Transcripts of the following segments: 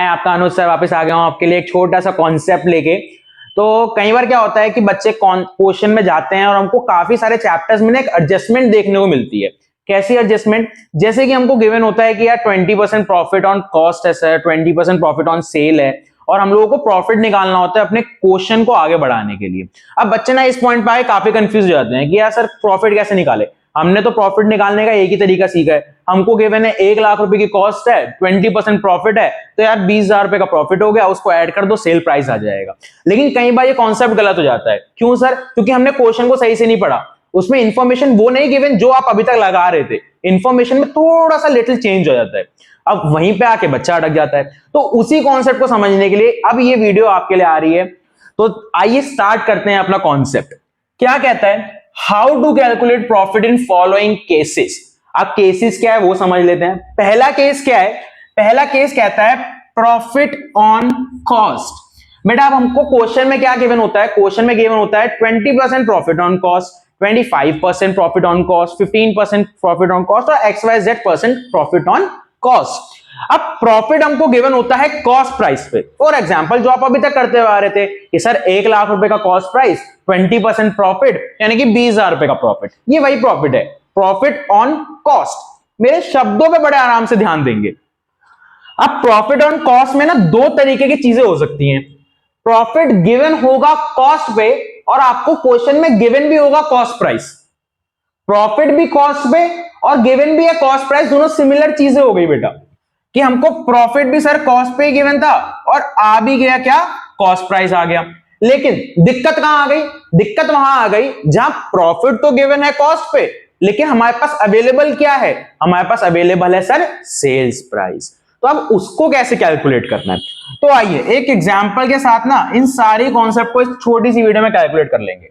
मैं आपका अनुज सर वापस आ गया हूं आपके लिए एक छोटा सा कॉन्सेप्ट लेके। तो कई बार क्या होता है कि बच्चे क्वेश्चन में जाते हैं और हमको काफी सारे चैप्टर्स में ना एक एडजस्टमेंट देखने को मिलती है। कैसी एडजस्टमेंट? जैसे कि हमको गिवन होता है कि यार 20% प्रॉफिट ऑन कॉस्ट है सर, 20% प्रॉफिट ऑन सेल है, और हम लोगों को प्रॉफिट निकालना होता है अपने क्वेश्चन को आगे बढ़ाने के लिए। अब बच्चे ना इस पॉइंट पे आए काफी कंफ्यूज हो जाते हैं कि यार सर प्रॉफिट कैसे निकाले। हमने तो प्रॉफिट निकालने का एक ही तरीका सीखा है, हमको गिवन है 1 लाख रुपए की कॉस्ट है, 20% प्रॉफिट है, तो यार 20,000 रुपए का प्रॉफिट हो गया, उसको ऐड कर दो, सेल प्राइस आ जाएगा। लेकिन कई बार ये कॉन्सेप्ट गलत हो जाता है। क्यों सर? क्योंकि हमने क्वेश्चन को सही से नहीं पढ़ा, उसमें इंफॉर्मेशन वो नहीं गिवन जो आप अभी तक लगा रहे थे, इंफॉर्मेशन में थोड़ा सा लिटिल चेंज हो जाता है। अब वहीं पे आके बच्चा अटक जाता है। तो उसी कॉन्सेप्ट को समझने के लिए अब ये वीडियो आपके लिए आ रही है। तो आइए स्टार्ट करते हैं अपना कॉन्सेप्ट। क्या कहता है? How to calculate profit in following cases. अब केसेस क्या है वो समझ लेते हैं। पहला केस क्या है? पहला केस कहता है प्रॉफिट ऑन कॉस्ट। बेटा अब हमको क्वेश्चन में क्या गिवन होता है? क्वेश्चन में गिवन होता है 20% profit on cost, 25% profit on cost, 15% profit on cost और XYZ% प्रॉफिट ऑन कॉस्ट। अब प्रॉफिट हमको गिवन होता है कॉस्ट प्राइस पे। फॉर एग्जांपल जो आप अभी तक करते हुए आ रहे थे कि सर 1 लाख रुपए का कॉस्ट प्राइस, 20% प्रॉफिट यानी कि 20,000 रुपए का प्रॉफिट, ये वही प्रॉफिट है, प्रॉफिट ऑन कॉस्ट। मेरे शब्दों पे बड़े आराम से ध्यान देंगे। अब प्रॉफिट ऑन कॉस्ट में ना दो तरीके की चीजें हो सकती हैं। प्रॉफिट गिवन होगा कॉस्ट पे और आपको क्वेश्चन में गिवन भी होगा कॉस्ट प्राइस। प्रॉफिट भी कॉस्ट पे और गिवन भी है कॉस्ट प्राइस, दोनों सिमिलर चीजें हो गई बेटा, कि हमको प्रॉफिट भी सर कॉस्ट पे गिवन था और आ भी गया क्या? कॉस्ट प्राइस आ गया। लेकिन दिक्कत कहां आ गई? दिक्कत वहां आ गई जहां प्रॉफिट तो गिवन है कॉस्ट पे, लेकिन हमारे पास अवेलेबल क्या है? हमारे पास अवेलेबल है सर सेल्स प्राइस। तो अब उसको कैसे कैलकुलेट करना है? तो आइए एक एग्जांपल के साथ ना इन सारे कॉन्सेप्ट को इस छोटी सी वीडियो में कैलकुलेट कर लेंगे।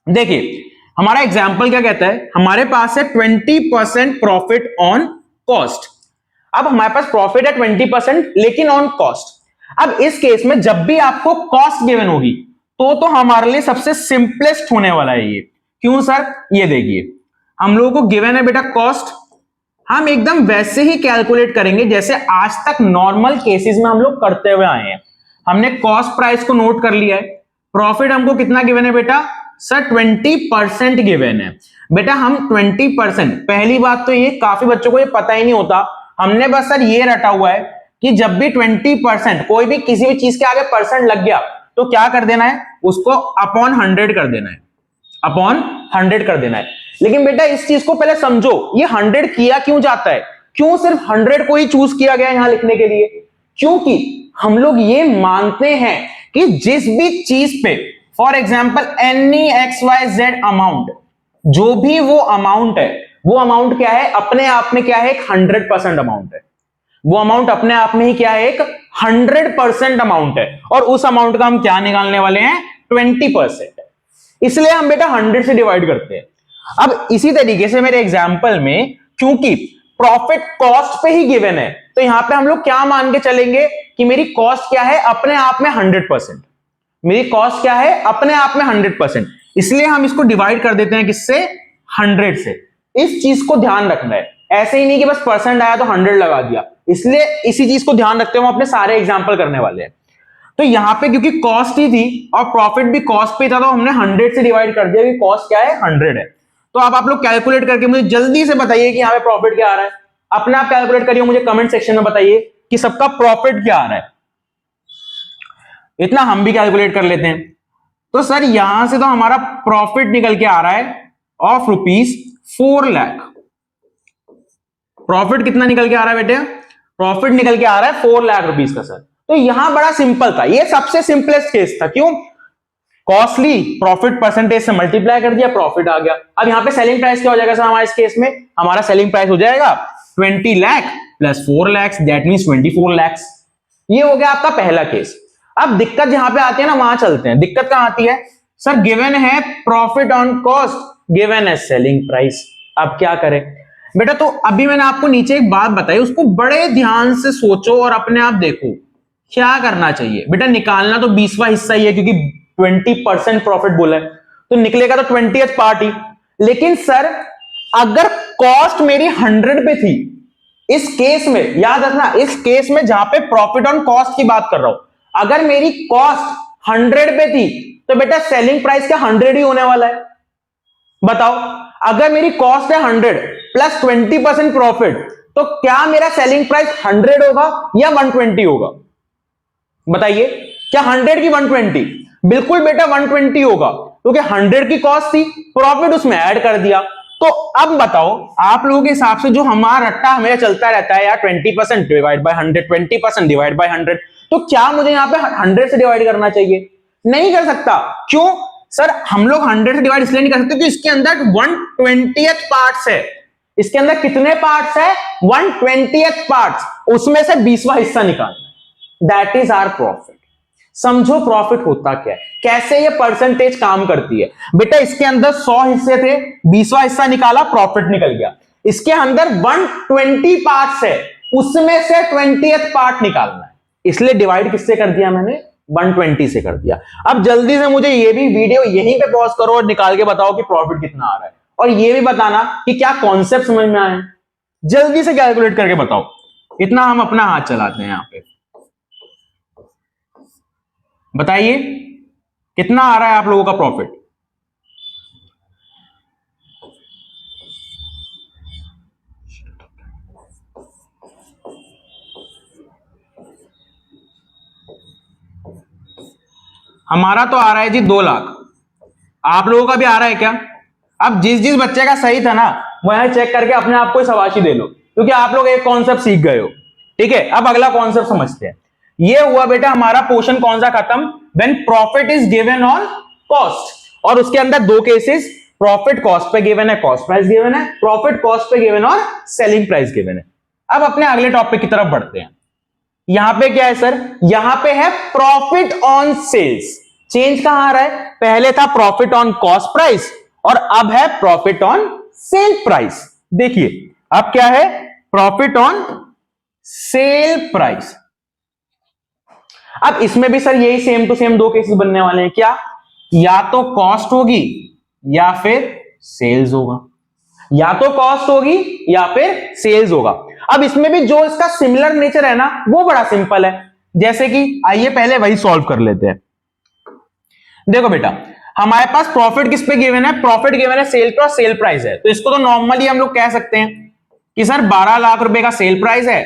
देखिए हमारा एग्जांपल क्या कहता है, हमारे पास है 20% प्रॉफिट ऑन कॉस्ट। अब हमारे पास प्रॉफिट है 20% लेकिन ऑन कॉस्ट। अब इस केस में जब भी आपको कॉस्ट गिवन होगी तो हमारे लिए सबसे सिंपलेस्ट होने वाला है ये। क्यों सर? ये देखिए हम लोगों को गिवन है बेटा कॉस्ट, हम एकदम वैसे ही कैलकुलेट करेंगे जैसे आज तक नॉर्मल केसेस में हम लोग करते हुए आए हैं। हमने कॉस्ट प्राइस को नोट कर लिया है। प्रॉफिट हमको कितना गिवन है बेटा? सर 20% गिवन है। बेटा हम 20%, पहली बात तो ये काफी बच्चों को ये पता ही नहीं होता, हमने बस सर ये रटा हुआ है कि जब भी 20% कोई भी किसी भी चीज के आगे परसेंट लग गया तो क्या कर देना है? उसको अपॉन 100 कर देना है, अपॉन 100 कर देना है। लेकिन बेटा इस चीज को पहले समझो, ये 100 किया क्यों जाता है? क्यों सिर्फ 100 को ही चूज किया गया यहां लिखने के लिए? क्योंकि हम लोग ये मानते हैं कि जिस भी चीज पे for example any XYZ amount, जो भी वो अमाउंट है, वो अमाउंट क्या है? अपने आप में क्या है? एक 100% अमाउंट है। वो अमाउंट अपने आप में ही क्या है? एक 100% अमाउंट है। और उस अमाउंट का हम क्या निकालने वाले हैं? 20%। इसलिए हम बेटा 100 से डिवाइड करते हैं। अब इसी तरीके से मेरे एग्जाम्पल में क्योंकि प्रॉफिट कॉस्ट पे ही गिवन है तो यहां पे हम लोग क्या मान के चलेंगे कि मेरी कॉस्ट क्या है? अपने आप में 100%। मेरी कॉस्ट क्या है? अपने आप में 100%। इसलिए हम इसको डिवाइड कर देते हैं किससे? 100 से। इस चीज को ध्यान रखना है, ऐसे ही नहीं कि बस परसेंट आया तो 100 लगा दिया। इसलिए इसी चीज को ध्यान रखते हुए हम अपने सारे एग्जांपल करने वाले हैं। तो यहां पे क्योंकि कॉस्ट ही थी और प्रॉफिट भी कॉस्ट पे था तो हमने 100 से डिवाइड कर दिया कि कॉस्ट क्या है? 100 है। तो अब आप लोग कैलकुलेट करके मुझे जल्दी से बताइए कि यहां पे प्रॉफिट क्या आ रहा है। अपने आप कैलकुलेट करिए, मुझे कमेंट सेक्शन में बताइए कि सबका प्रॉफिट क्या आ रहा है। इतना हम भी कैलकुलेट कर लेते हैं। तो सर यहां से तो हमारा प्रॉफिट निकल के आ रहा है ऑफ ₹4 लाख। प्रॉफिट कितना निकल के आ रहा है बेटे? प्रॉफिट निकल के आ रहा है 4 लाख रुपीस का सर। तो यहां बड़ा सिंपल था, ये सबसे सिंपलेस्ट केस था। क्यों? कॉस्टली प्रॉफिट परसेंटेज से मल्टीप्लाई कर दिया, प्रॉफिट आ गया। अब यहां पे सेलिंग प्राइस क्या हो जाएगा सर हमारे इस केस में? हमारा सेलिंग प्राइस हो जाएगा 20 lakh plus 4 lakh, that means 24 lakh. ये हो गया आपका पहला केस। अब दिक्कत जहां पे आती है ना वहां चलते हैं। दिक्कत कहां आती है? सर गिवन है प्रॉफिट ऑन कॉस्ट, गिवन है सेलिंग प्राइस। अब क्या करें बेटा? तो अभी मैंने आपको नीचे एक बात बताई, उसको बड़े ध्यान से सोचो और अपने आप देखो क्या करना चाहिए। बेटा निकालना तो 20वां हिस्सा ही है क्योंकि 20% प्रॉफिट बोला है तो निकलेगा तो 20th पार्ट ही। लेकिन सर अगर कॉस्ट मेरी 100 पे थी इस केस में याद रखना, इस केस में जहां पे प्रॉफिट ऑन कॉस्ट की बात कर रहा हूं, अगर मेरी कॉस्ट 100 पे थी तो बेटा सेलिंग प्राइस क्या 100 ही होने वाला है? बताओ, अगर मेरी कॉस्ट है 100 प्लस 20% प्रॉफिट, तो क्या मेरा सेलिंग प्राइस 100 होगा या 120 होगा? बताइए, क्या 100 की 120? बिल्कुल बेटा 120 होगा, क्योंकि 100 की कॉस्ट थी, प्रॉफिट उसमें ऐड कर दिया। तो अब बताओ, आप लोगों के हिसाब से जो हमारा रट्टा हमें चलता रहता है यार, 20% डिवाइड बाय 100, 20% डिवाइड बाय 100, तो क्या मुझे यहां पे 100 से डिवाइड करना चाहिए? नहीं कर सकता। क्यों सर? हम लोग 100 से डिवाइड इसलिए नहीं कर सकते क्योंकि इसके अंदर 1/20 पार्ट्स है। इसके अंदर कितने पार्ट्स है? 1/20 पार्ट्स, उसमें से 20वां हिस्सा निकालना। That is our profit. समझो प्रॉफिट होता क्या है, कैसे ये परसेंटेज काम करती है। बेटा इसके अंदर 100 हिस्से थे, 20वां हिस्सा निकाला, प्रॉफिट निकल गया। इसके अंदर 120 पार्ट्स है, उसमें से 20th पार्ट निकालना है, इसलिए डिवाइड किससे कर दिया मैंने? 120 से कर दिया। अब जल्दी से मुझे ये भी वीडियो यहीं पे पॉज करो और निकाल के बताओ कि प्रॉफिट कितना आ रहा है, और ये भी बताना कि क्या कॉन्सेप्ट समझ में आए। जल्दी से कैलकुलेट करके बताओ, इतना हम अपना हाथ चलाते हैं यहां पे। बताइए कितना आ रहा है आप लोगों का प्रॉफिट? हमारा तो आ रहा है जी 2 लाख। आप लोगों का भी आ रहा है क्या? अब जिस जिस बच्चे का सही था ना, वो यहां चेक करके अपने आप को शाबाशी दे लो, क्योंकि आप लोग एक कॉन्सेप्ट सीख गए हो। ठीक है, अब अगला कॉन्सेप्ट समझते हैं। ये हुआ बेटा हमारा पोर्शन कौन सा खत्म? When profit is given on cost, और उसके अंदर 2 केसेस, प्रॉफिट कॉस्ट पे गिवन है, कॉस्ट प्राइस गिवन है, प्रॉफिट कॉस्ट पे गिवन और सेलिंग प्राइस गिवन है। अब अपने अगले टॉपिक की तरफ बढ़ते हैं। यहां पे क्या है सर? यहां पे है प्रॉफिट ऑन सेल्स। चेंज कहां आ रहा है? पहले था प्रॉफिट ऑन कॉस्ट प्राइस और अब है प्रॉफिट ऑन सेल प्राइस। देखिए अब क्या है? Profit on sale price. अब इसमें भी सर यही सेम टू सेम 2 केसेस बनने वाले हैं। क्या? या तो कॉस्ट होगी या फिर सेल्स होगा, या तो कॉस्ट होगी या फिर सेल्स होगा। अब इसमें भी जो इसका सिमिलर नेचर है ना, वो बड़ा सिंपल है। जैसे कि आइए पहले वही सॉल्व कर लेते हैं। देखो बेटा, हमारे पास प्रॉफिट किस पे गिवन है? प्रॉफिट गिवन है सेल पे और सेल प्राइस है, तो इसको तो नॉर्मली हम लोग कह सकते हैं कि सर 12 लाख रुपए का सेल प्राइस है,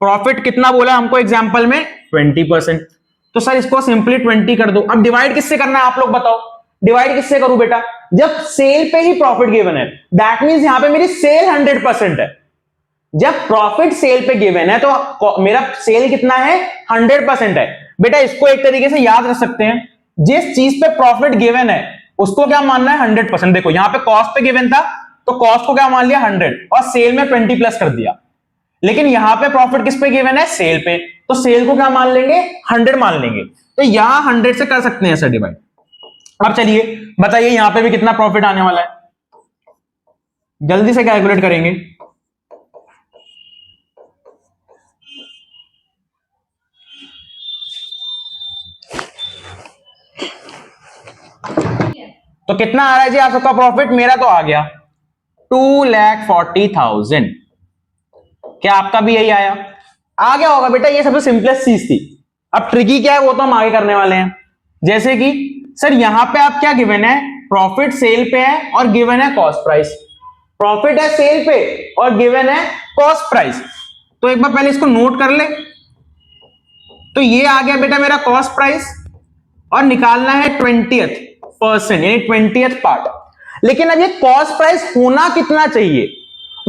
प्रॉफिट कितना बोला हमको एग्जांपल में? 20%। तो सर इसको सिंपली 20 कर दो। अब डिवाइड किससे करना है आप लोग बताओ? डिवाइड किससे करूं बेटा? जब सेल पे ही प्रॉफिट गिवन है, दैट मींस यहां पे मेरी सेल 100% है। जब प्रॉफिट सेल पे गिवन है तो मेरा सेल कितना है? 100% है। बेटा इसको एक तरीके से याद रख सकते हैं, जिस चीज पे प्रॉफिट गिवन है उसको क्या मानना है? 100%। देखो यहां पे कॉस्ट पे गिवन था तो कॉस्ट को क्या मान लिया? 100, और सेल में 20 प्लस कर दिया। लेकिन यहां पे प्रॉफिट किस पे गिवन है? सेल पे, तो सेल को क्या मान लेंगे? 100 मान लेंगे। तो यहां 100 से कर सकते हैं सर डिवाइड। अब चलिए बताइए यहां पे भी कितना प्रॉफिट आने वाला है, जल्दी से कैलकुलेट करेंगे। तो कितना आ रहा है जी आप सबका प्रॉफिट? मेरा तो आ गया 2,40,000। क्या आपका भी यही आया? आ गया होगा बेटा, ये सबसे सिंपलेस्ट चीज थी। अब ट्रिकी क्या है वो तो हम आगे करने वाले हैं। जैसे कि सर यहां पे आप क्या गिवन है? प्रॉफिट सेल पे है और गिवन है कॉस्ट प्राइस। प्रॉफिट है सेल पे और गिवन है कॉस्ट प्राइस, तो एक बार पहले इसको नोट कर ले। तो ये आ गया बेटा मेरा कॉस्ट प्राइस, और निकालना है 20% यानी 20th पार्ट। लेकिन अब ये कॉस्ट प्राइस होना कितना चाहिए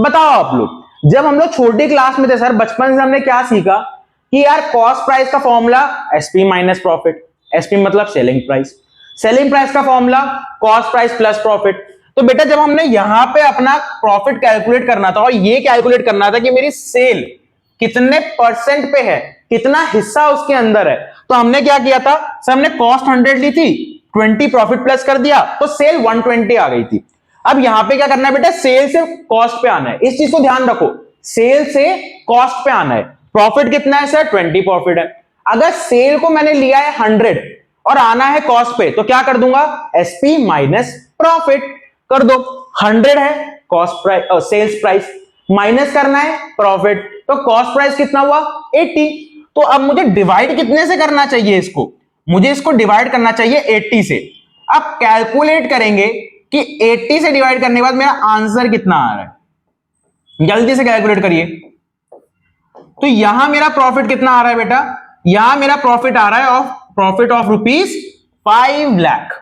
बताओ आप लोग? जब हम लोग छोटी क्लास में थे सर, बचपन से हमने क्या सीखा कि यार कॉस्ट प्राइस का formula SP minus profit, SP मतलब सेलिंग प्राइस, सेलिंग प्राइस का formula cost price plus profit. तो बेटा जब हमने यहां पे अपना प्रॉफिट कैलकुलेट करना था और ये कैलकुलेट करना था कि मेरी सेल कितने परसेंट पे है, कितना हिस्सा उसके अंदर है, तो हमने क्या किया था सर? हमने कॉस्ट 100 ली थी, 20 प्रॉफिट प्लस कर दिया, तो सेल 120 आ गई थी। अब यहां पे क्या करना है बेटा? सेल से कॉस्ट पे आना है, इस चीज को ध्यान रखो, सेल से कॉस्ट पे आना है। प्रॉफिट कितना है सर? 20 प्रॉफिट है। अगर सेल को मैंने लिया है 100 और आना है कॉस्ट पे, तो क्या कर दूंगा? एसपी माइनस प्रॉफिट कर दो। 100 है cost price, sales price, minus करना है प्रॉफिट, तो कॉस्ट प्राइस कितना हुआ 80। तो अब मुझे डिवाइड कितने से करना चाहिए इसको, मुझे इसको डिवाइड करना चाहिए 80 से। अब कैलकुलेट करेंगे कि 80 से डिवाइड करने के बाद मेरा आंसर कितना आ रहा है, जल्दी से कैलकुलेट करिए। तो यहां मेरा प्रॉफिट कितना आ रहा है बेटा, यहां मेरा प्रॉफिट आ रहा है प्रॉफिट ऑफ रुपीज 5 लाख।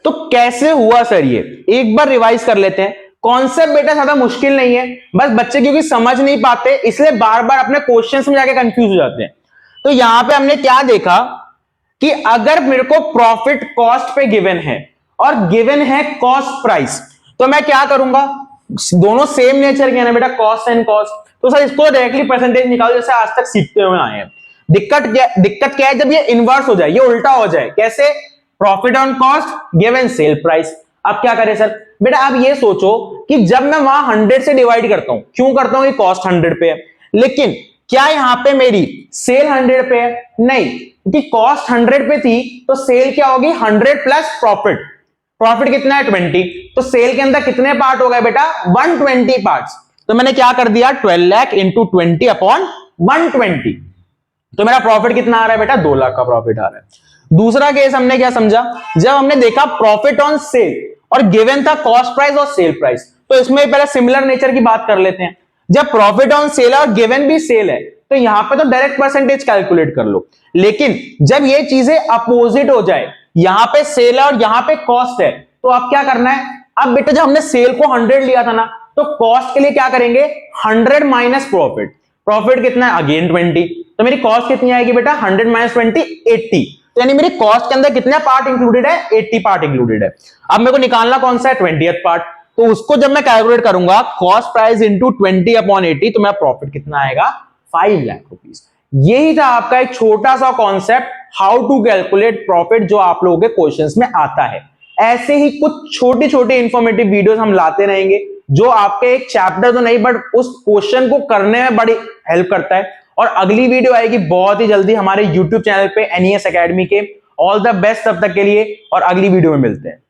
तो कैसे हुआ सर ये, एक बार रिवाइज कर लेते हैं। कॉन्सेप्ट बेटा ज्यादा मुश्किल नहीं है, बस बच्चे क्योंकि समझ नहीं पाते इसलिए बार बार अपने क्वेश्चंस में जाके कंफ्यूज हो जाते हैं। तो यहां पे हमने क्या देखा कि अगर मेरे को प्रॉफिट कॉस्ट पे गिवन है और गिवन है कॉस्ट प्राइस, तो मैं क्या करूंगा, दोनों सेम नेचर के हैं ना बेटा, कॉस्ट एंड कॉस्ट, तो सर इसको डायरेक्टली परसेंटेज निकालो जैसे आज तक सीखते हुए आए हैं। दिक्कत क्या है, जब ये इनवर्स हो जाए, ये उल्टा हो जाए। कैसे, profit on cost given sale price. अब क्या करें सर, बेटा आप ये सोचो कि जब मैं वहां 100 से डिवाइड करता हूं, क्यों करता हूं, कि कॉस्ट 100 पे है, लेकिन क्या यहां पे मेरी सेल 100 पे है, नहीं, क्योंकि कॉस्ट 100 पे थी तो सेल क्या होगी 100 प्लस प्रॉफिट। प्रॉफिट कितना है 20, तो सेल के अंदर कितने पार्ट हो गए बेटा 120 पार्ट्स। तो मैंने क्या कर दिया 12 लाख इंटू 20 अपॉन 120, तो मेरा प्रॉफिट कितना आ रहा है बेटा 2 लाख का प्रॉफिट आ रहा है। दूसरा केस हमने क्या समझा, जब हमने देखा प्रॉफिट ऑन सेल और गिवन था कॉस्ट प्राइस और सेल प्राइस, तो इसमें पहले सिमिलर नेचर की बात कर लेते हैं। जब प्रॉफिट ऑन सेल और गिवन भी सेल है तो यहां पे तो डायरेक्ट परसेंटेज कैलकुलेट कर लो, लेकिन जब ये चीजें अपोजिट हो जाए, यहां पे सेल है और यहां पे कॉस्ट है, तो अब क्या करना है, अब बेटा जब हमने सेल को 100 लिया था ना, तो कॉस्ट के लिए क्या करेंगे 100 माइनस प्रॉफिट। प्रॉफिट कितना है अगेन 20, तो मेरी कॉस्ट कितनी आएगी बेटा 100 माइनस 20 80, तो यानी मेरी कॉस्ट के अंदर कितने पार्ट इंक्लूडेड है 80 पार्ट इंक्लूडेड है। अब मेरे को निकालना कौन सा है 20th पार्ट, तो उसको जब मैं कैलकुलेट करूंगा कॉस्ट प्राइस इंटू 20 अपॉन 80, तो मेरा प्रॉफिट कितना आएगा 5 लाख रुपीज। यही था आपका एक छोटा सा concept, how to calculate profit, जो आप लोगों के क्वेश्चंस में आता है। ऐसे ही कुछ छोटी छोटी इंफॉर्मेटिव वीडियोस हम लाते रहेंगे, जो आपके एक चैप्टर तो नहीं बट उस क्वेश्चन को करने में बड़ी हेल्प करता है। और अगली वीडियो आएगी बहुत ही जल्दी हमारे YouTube चैनल पे NES Academy के। ऑल द बेस्ट तब तक के लिए, और अगली वीडियो में मिलते हैं।